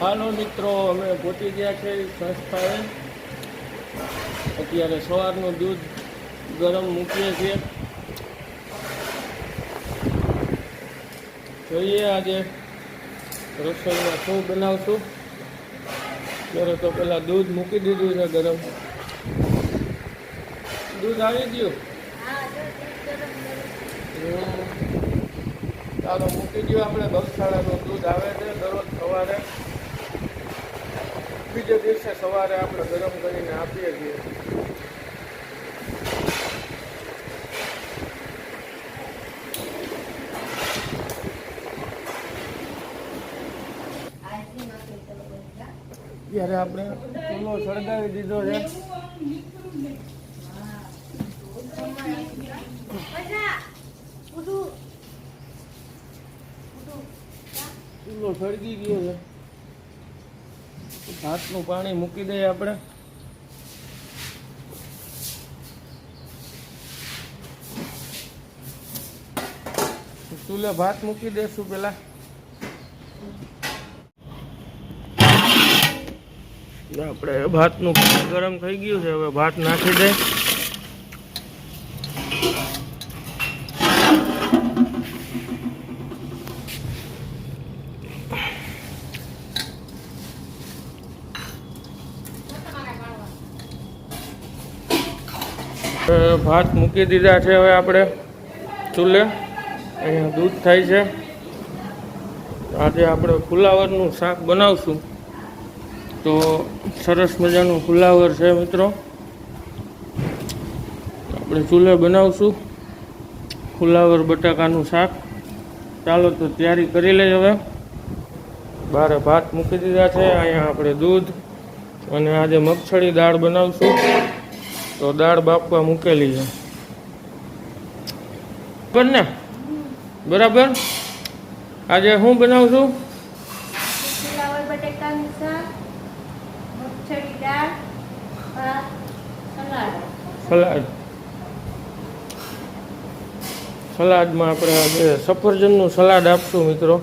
હાલો મિત્રો, અમે પહોંચી ગયા છે સંસ્થાએ. અત્યારે સવારનું દૂધ ગરમ મૂકીએ છીએ. જોઈએ આજે રસોઈમાં શું બનાવશું. ત્યારે તો પેલા દૂધ મૂકી દીધું છે ગરમ. દૂધ આવી ગયું? ચાલો મૂકી દો. આપણે ગૌશાળાનું દૂધ આવે છે દરરોજ સવારે. બીજે દિવસે સવારે આપણે ગરમ કરીને આપીએ છીએ. ત્યારે આપણે ચૂલો સળગાવી દીધો છે. ચૂલો સળગી ગયો છે. ભાતનું પાણી મૂકી દઈએ આપણે. ચૂલે ભાત મૂકી દઈશું પેલા. આપણે ભાતનું પાણી ગરમ થઈ ગયું છે. હવે ભાત નાખી દઈએ. ભાત મૂકી દીધા છે હવે આપણે ચૂલે. અહીંયા દૂધ થાય છે. આજે આપણે ફુલાવરનું શાક બનાવશું. તો સરસ મજાનું ફુલાવર છે મિત્રો. આપણે ચૂલે બનાવશું ફુલાવર બટાકાનું શાક. ચાલો તો તૈયારી કરી લઈએ. હવે બારે ભાત મૂકી દીધા છે. અહીંયા આપણે દૂધ અને આજે મગફળી દાળ બનાવશું. તો દાળ બાફવા મૂકેલી છે બરાબર ને? બરાબર. આજે હું બનાવું છું? ફુલાવર બટાકાનું શાક, મગફળી દાળ, સલાડ. સલાડમાં આપણે આજે સફરજનનું સલાડ આપશું મિત્રો.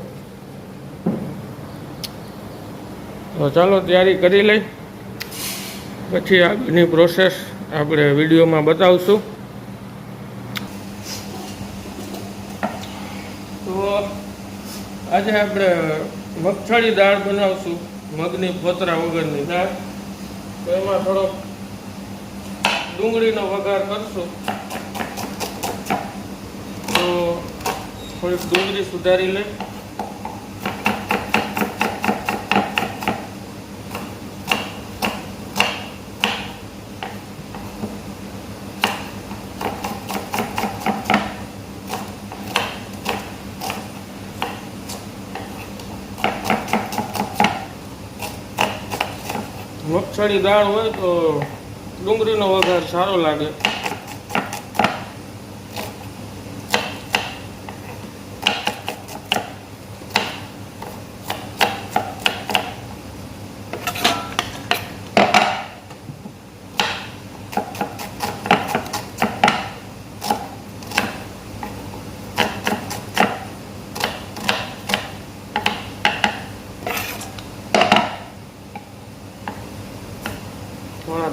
તો ચાલો તૈયારી કરી લઈ. પછી આગળની પ્રોસેસ આપણે વિડીયોમાં બતાવશું. તો આજે આપણે મગફળી દાળ બનાવશું. મગની ફોતરા વગરની દાળ. તો એમાં થોડોક ડુંગળીનો વઘાર કરશું. તો થોડીક ડુંગળી સુધારી લઈ. મગફળી દાળ હોય તો ડુંગળીનો વઘાર સારો લાગે.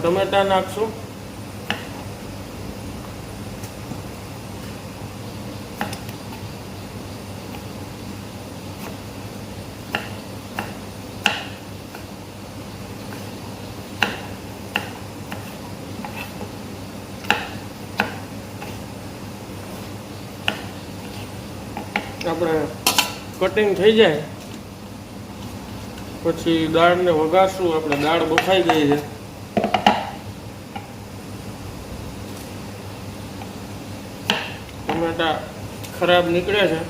ટમેટા નાખશું. આપણે કટિંગ થઈ જાય પછી દાળને વઘારશું. આપણે દાળ બફાઈ ગઈ છે. ટમેટા ખરાબ નીકળે છે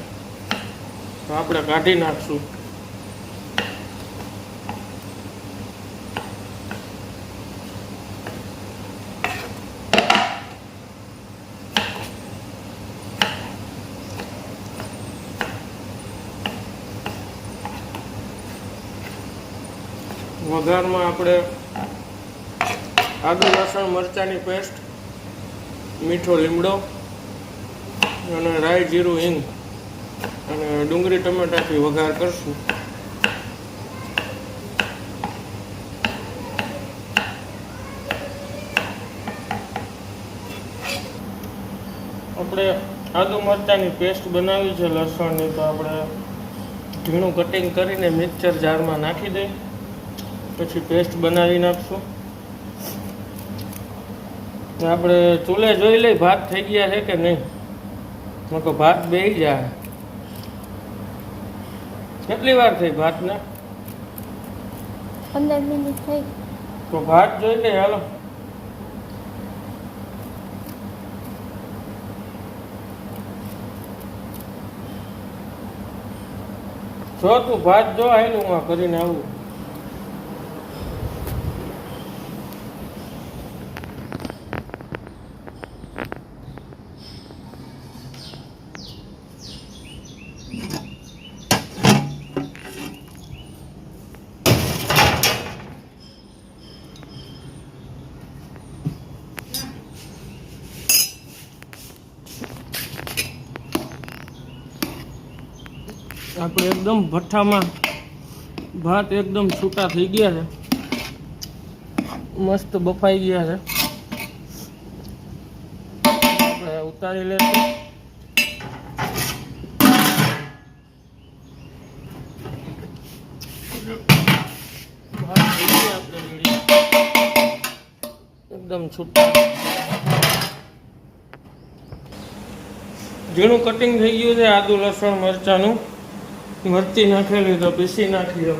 તો આપણે કાઢી નાખશું. વઘારમાં આપણે આદુ લસણ મરચાંની પેસ્ટ, મીઠો લીમડો અને રાઈ જીરું હિંગ અને ડુંગળી ટમેટાથી વઘાર કરશું. આપણે આદુ મરચાંની પેસ્ટ બનાવી છે લસણની, તો આપણે ઝીણું કટિંગ કરીને મિક્સર જારમાં નાખી દઈ, પછી પેસ્ટ બનાવી નાખશું. આપણે ચૂલે જોઈ લઈ ભાત થઈ ગયા છે કે નહીં. તો ભાત બેસી જાય. કેટલી વાર થઈ ભાતને? 15 મિનિટ થઈ. તો ભાત જોઈ લે. હાલો જો તું ભાત જો, આવેલું હું કરીને આવું. આપણે એકદમ ભઠ્ઠામાં ભાત એકદમ છૂટા થઈ ગયા છે, મસ્ત બફાઈ ગયા છે. આપણે ઉતારી લઈશું. ભાત થઈ ગયા આપણે રેડી, એકદમ છૂટા. ઝીણું કટિંગ થઈ ગયું છે આદુ લસણ મરચાંનું. મરચી નાખેલી તો પીસી નાખી.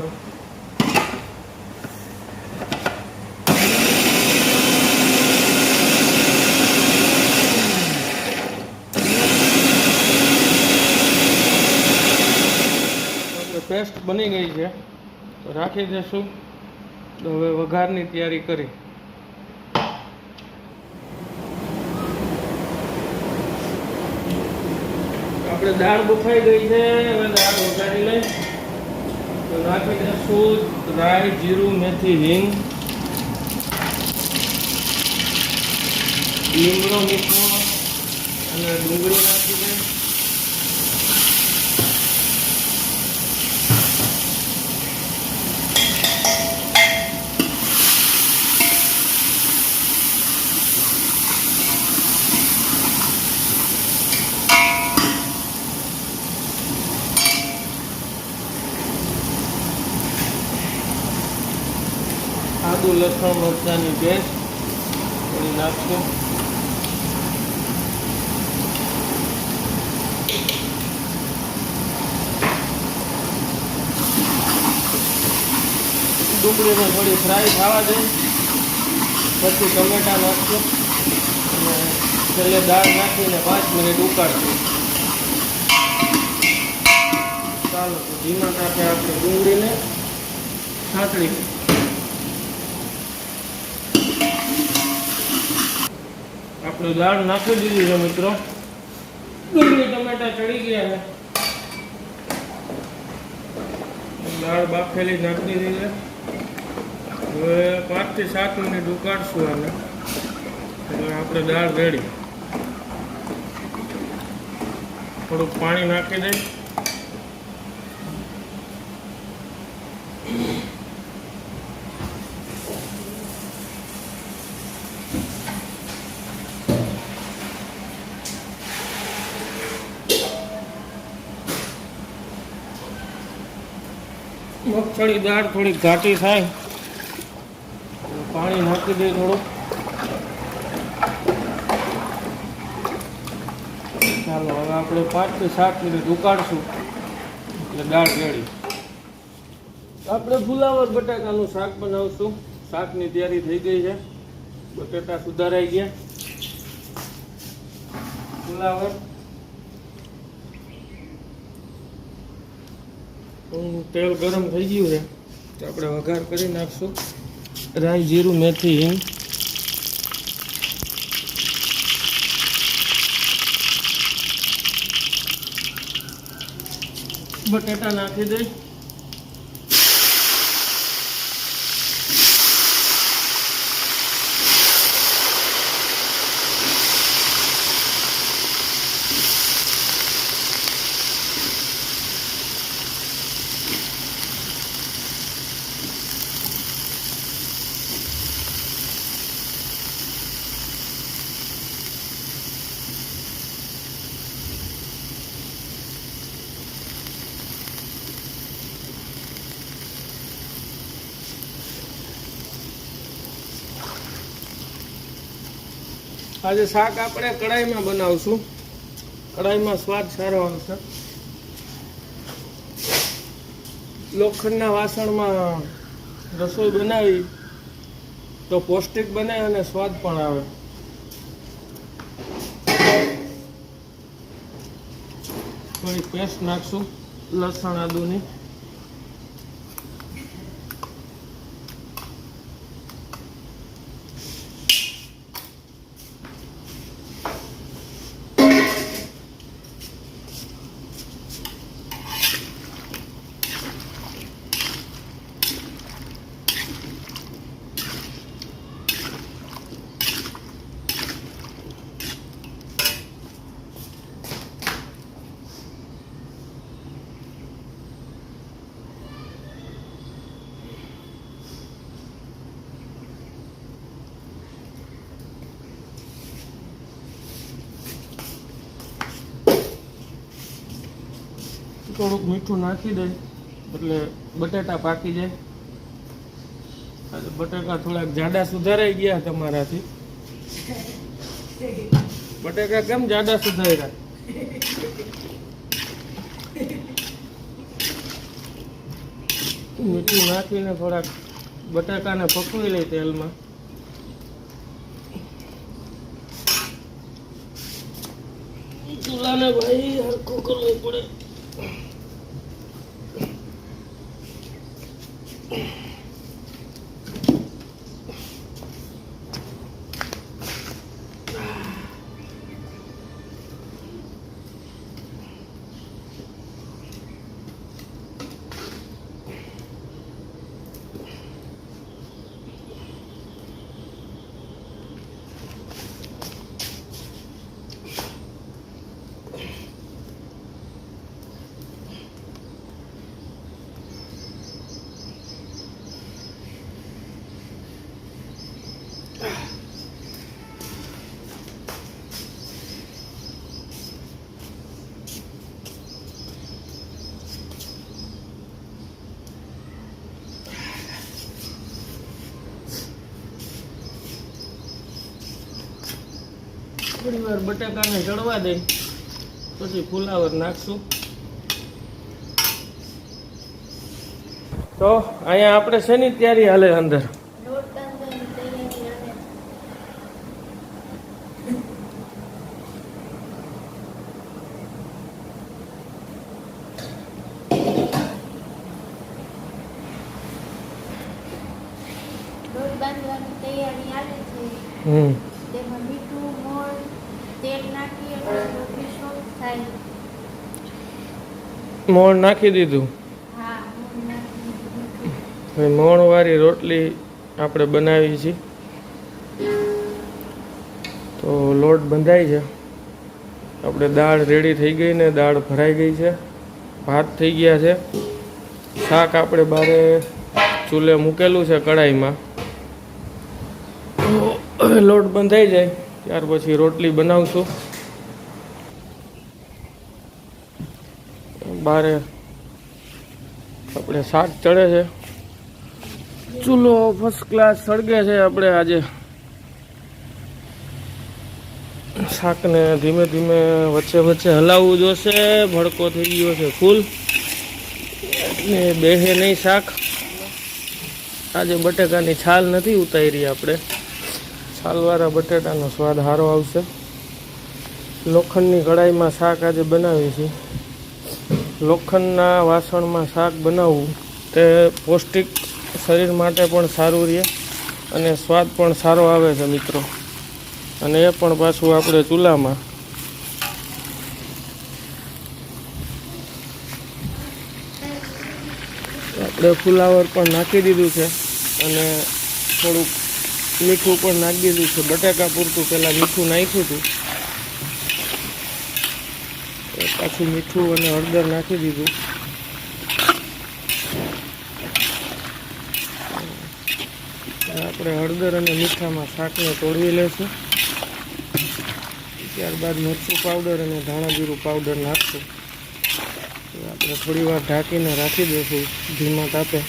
હવે પેસ્ટ બની ગઈ છે તો રાખી દઈશું. તો હવે વઘારની તૈયારી કરી. આપણે દાળ બફાઈ ગઈ છે. હવે દાળ વઘારી લઈ તો નાખી દઈશું રાઈ, જીરું, મેથી, હિંગ, લીમડો મીઠો અને ડુંગળી નાખી દઈ. આદુ લસણ મરચાંની પેસ્ટ થોડી નાખશું. ડુંગળીને થોડી ફ્રાય થવા દે, પછી ટમેટા નાખશું અને છેલ્લે દાળ નાખીને 5 મિનિટ ઉકાળશું. ચાલો તો ધીમા કાંઠે આપણે ડુંગળીને સાંતળી. આપણે દાળ નાખી દીધી છે મિત્રો. ડુંગળી ટમેટા ચડી ગયા છે. દાળ બાફેલી નાખી દીધી છે. હવે 5 થી 7 મિનિટ ઉકાળશું આને. એટલે આપણે દાળ રેડી. થોડુંક પાણી નાખી દઈ. મગફળી દાળ થોડી ઘાટી થાય પાણી નાખી દઈએ થોડુંક. ચાલો હવે આપણે 5 થી 7 મિનિટ ઉકાળશું એટલે દાળ રેડી. આપણે ફુલાવર બટાકાનું શાક બનાવશું. શાકની તૈયારી થઈ ગઈ છે. બટાકા સુધારાઈ ગયા. ફુલાવર તેલ ગરમ થઈ ગયું છે તો આપણે વઘાર કરી નાખશું. રાઈ, જીરું, મેથી, હિંગ. બટેટા નાખી દઈ. આજે શાક આપણે કઢાઈમાં બનાવશું. કઢાઈમાં સ્વાદ સારો આવશે. લોખંડના વાસણમાં રસોઈ બનાવી તો પૌષ્ટિક બને અને સ્વાદ પણ આવે. થોડી પેસ્ટ નાખશું લસણ આદુની. થોડુંક મીઠું નાખી દઈ એટલે બટાટા પાકી જાય. બટાકા થોડાક જાડા સુધારાઈ ગયા તમારાથી. બટાકા કેમ જાડા સુધાર્યા? મીઠું નાખીને થોડાક બટાકાને પકવી લઈ તેલમાં. ચૂલાને ભાઈ હરખું કરવું પડે. થોડી વાર બટાકાને ચડવા દઈ પછી ફુલાવર નાખશું. તો અહીંયા આપણે શેની તૈયારી હાલે અંદર? લોટ બાંધવાની તૈયારી હાલે છે. તેમાં મીઠું, મોણ, તેલ નાખી અને રોટલી સોફ્ટ થાય. મોણ નાખી દીધું. હા, મોણ નાખી દીધું. હવે મોણવાળી રોટલી આપણે બનાવી છે. તો લોટ બંધાય છે. આપણે દાળ રેડી થઈ ગઈ ને દાળ ભરાઈ ગઈ છે. ભાત થઈ ગયા છે. શાક આપણે બારે ચૂલે મૂકેલું છે કઢાઈમાં. લોટ બંધાઈ જાય ત્યાર પછી રોટલી બનાવશું. બારે આપણે શાક ચડે છે. ચૂલો ફર્સ્ટ ક્લાસ સળગે છે. આપણે આજે શાકને ધીમે ધીમે વચ્ચે વચ્ચે હલાવવું જોશે. ભડકો થઈ ગયો છે ફૂલ ને બેહે નહીં શાક. આજે બટાકાની છાલ નથી ઉતારી. આપણે છાલવાળા બટાટાનો સ્વાદ સારો આવશે. લોખંડની કઢાઈમાં શાક આજે બનાવી છે. લોખંડના વાસણમાં શાક બનાવવું તે પૌષ્ટિક શરીર માટે પણ સારું રહે અને સ્વાદ પણ સારો આવે છે મિત્રો. અને એ પણ પાછું આપણે ચૂલામાં. આપણે ફુલાવર પણ નાખી દીધું છે અને થોડુંક મીઠું પણ નાખી દીધું છે. બટાકા પૂરતું પહેલાં મીઠું નાખ્યું હતું. પાછું મીઠું અને હળદર નાખી દીધું. આપણે હળદર અને મીઠામાં શાકને તોડવી લઈશું. ત્યારબાદ મરચું પાવડર અને ધાણા જીરું પાવડર નાખશું. આપણે થોડી વાર ઢાંકીને રાખી દઈશું ધીમા તાપે.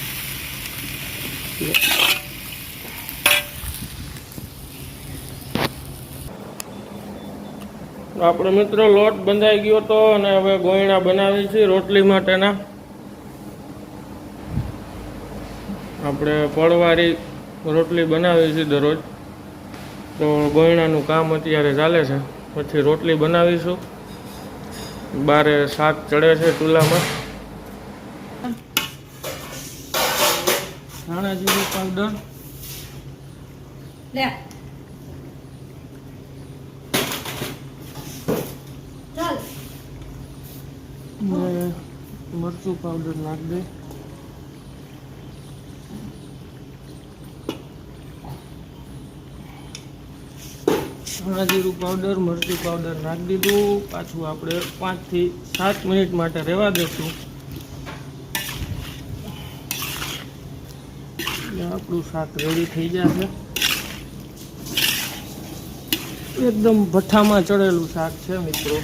આપણો મિત્રો લોટ બંધાઈ ગયો હતો અને હવે ગોયણા બનાવી છે રોટલી માટેના. આપણે પડવાળી રોટલી બનાવી છે દરરોજ, તો ગોયણાનું કામ અત્યારે ચાલે છે. પછી રોટલી બનાવીશું. બારે શાક ચડે છે ચૂલામાં. ધાણા જીરું પાવડર, મરચું પાવડર નાખી દે. ધાણા જીરું પાવડર, મરચું પાવડર નાખી દીધું. પાછું આપણે 5 થી 7 મિનિટ માટે રહેવા દઈશું. આપણું શાક રેડી થઈ જશે. એકદમ ભઠ્ઠામાં ચડેલું શાક છે મિત્રો.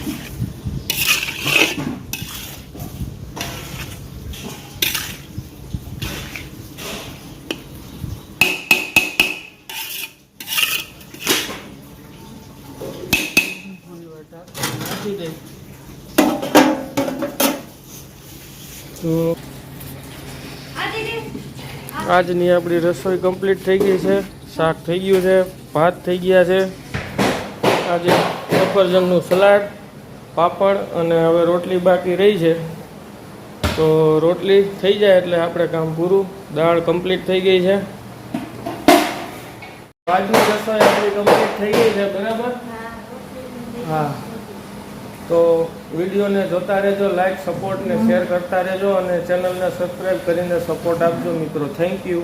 નાખી દઈ તો આજની આપણી રસોઈ કમ્પ્લીટ થઈ ગઈ છે. શાક થઈ ગયું છે, ભાત થઈ ગયા છે. આજે સફરજનનું સલાડ, પાપડ અને હવે રોટલી બાકી રહી છે. તો રોટલી થઈ જાય એટલે આપણે કામ પૂરું. દાળ કમ્પ્લીટ થઈ ગઈ છે. આજની રસોઈ આપણી કમ્પ્લીટ થઈ ગઈ છે, બરાબર? હા. તો વિડીયોને જોતા રહેજો, લાઈક, સપોર્ટ ને શેર કરતા રહેજો અને ચેનલને સબસ્ક્રાઈબ કરીને સપોર્ટ આપજો મિત્રો. Thank you.